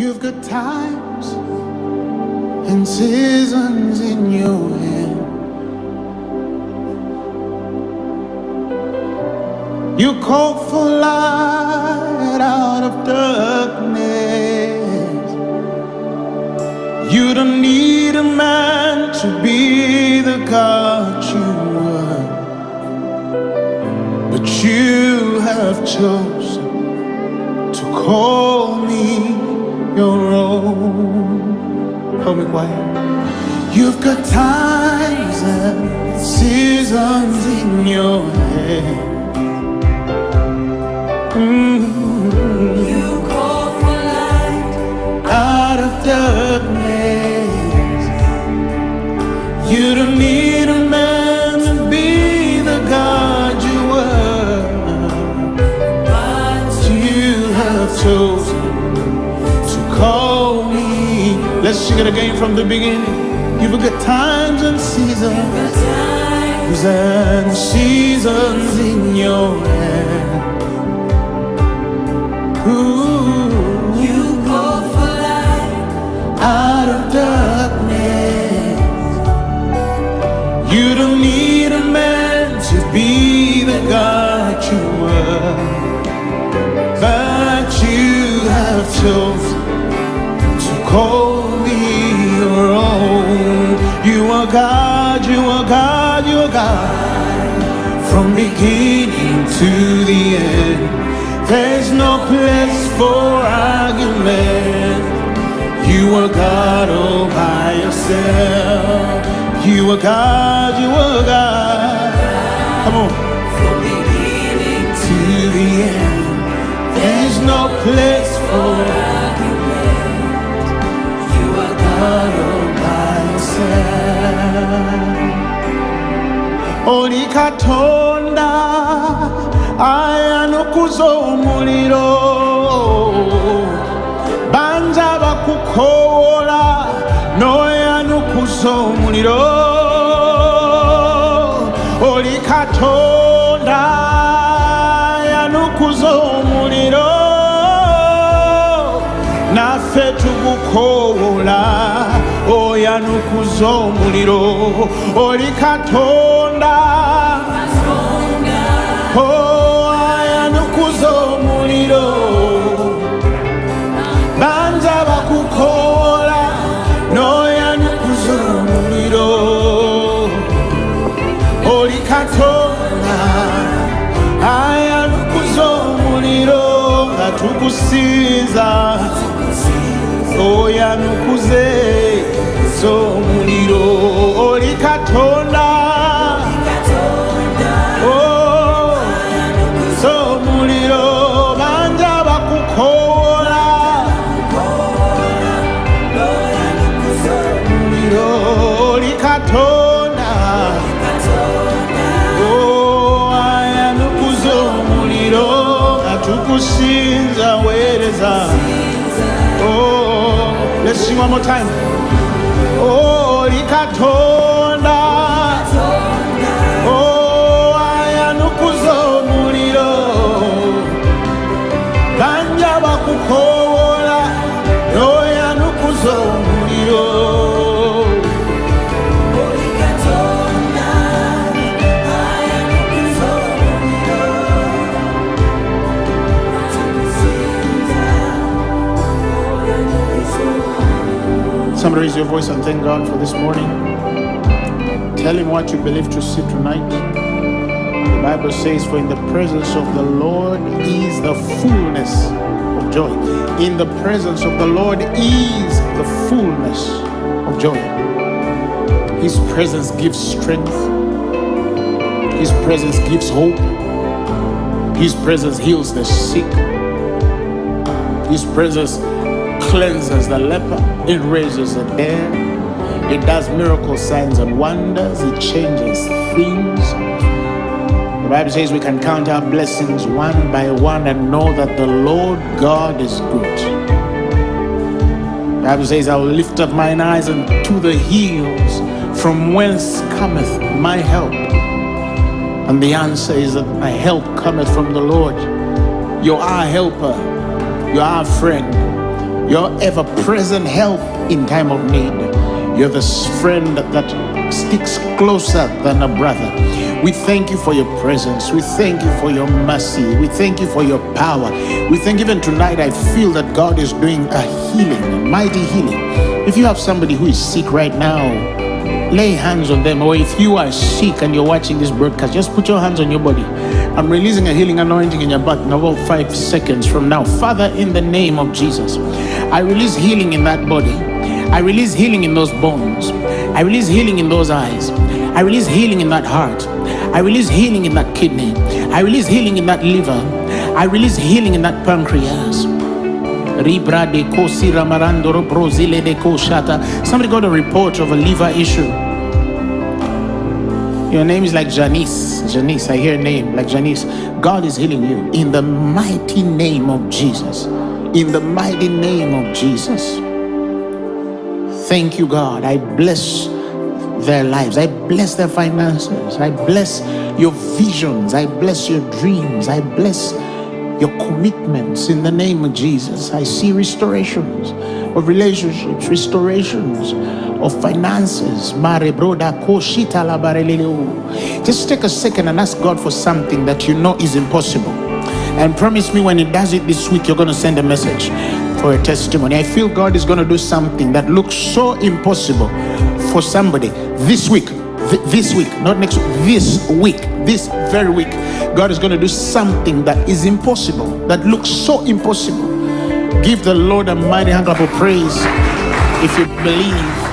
You've got times and seasons in your hand. You call for light out of darkness. You don't need a man to be the God you are, but you have chosen to call me your own. Hold me quiet. You've got times and seasons in your hand. You call for light out of darkness. You don't need a man to be the God you are, but you have chosen to call me. Let's sing it again from the beginning. You've got times and seasons in your hand. Ooh. You call for light out of darkness. You don't need a man to be the God you are, but you have chosen to call me your own. You are God, you are God, you are God, from beginning to the end. There's no place for argument. You are God all by yourself. You are God, you are God. Come on. from beginning To the end. There's no place for argument. You are God all by yourself. Oli Katonda Ayanukuza Omuliro, banja bakukola no Ayanukuza Omuliro. Oli Katonda Ayanukuza Omuliro, naffe tugukola Ayanukuza Omuliro. Oli Katonda Ayanukuza Omuliro, banja bakukola no Ayanukuza Omuliro. Oli Katonda Ayanukuza Omuliro, nga tukusinza Ayanukuza Omuliro. Oli Katonda Omuliro, banja bakukola Omuliro. Oli Katonda Ayanukuza Omuliro, atukusinza wereza. Let's sing one more time. Oli Katonda Ayanukuza Omuliro, banja bakukola no Ayanukuza Omuliro. Oli Katonda Ayanukuza Omuliro, Somebody raise your voice and thank God for this morning. Tell him what you believe to see tonight. The Bible says, for in the presence of the Lord is the fullness of joy. In the presence of the Lord is the fullness of joy. His presence gives strength. His presence gives hope. His presence heals the sick. His presence cleanses the leper. It raises the dead. It does miracles, signs, and wonders. It changes things. The Bible says we can count our blessings one by one and know that the Lord God is good. The Bible says, I will lift up mine eyes unto the hills, from whence cometh my help. And the answer is that my help cometh from the Lord. You're our helper. You're our friend. Your ever-present help in time of need. You're the friend that sticks closer than a brother. We thank you for your presence. We thank you for your mercy. We thank you for your power. We think even tonight I feel that God is doing a healing, a mighty healing. If you have somebody who is sick right now, lay hands on them. Or if you are sick and you're watching this broadcast, just put your hands on your body. I'm releasing a healing anointing in your back in about 5 seconds from now. Father, in the name of Jesus, I release healing in that body. I release healing in those bones. I release healing in those eyes. I release healing in that heart. I release healing in that kidney. I release healing in that liver. I release healing in that pancreas. Somebody got a report of a liver issue. Your name is like Janice. Janice, I hear a name like Janice. God is healing you in the mighty name of Jesus. In the mighty name of Jesus. Thank you, God. I bless their lives. I bless their finances. I bless your visions. I bless your dreams. I bless your commitments in the name of Jesus. I see restorations of relationships, restorations of finances. Just take a second and ask God for something that you know is impossible. And promise me when He does it this week, you're going to send a message for a testimony. I feel God is going to do something that looks so impossible for somebody this week. This week, not next week, this very week. God is going to do something that is impossible, that looks so impossible. Give the Lord a mighty hand clap of praise if you believe.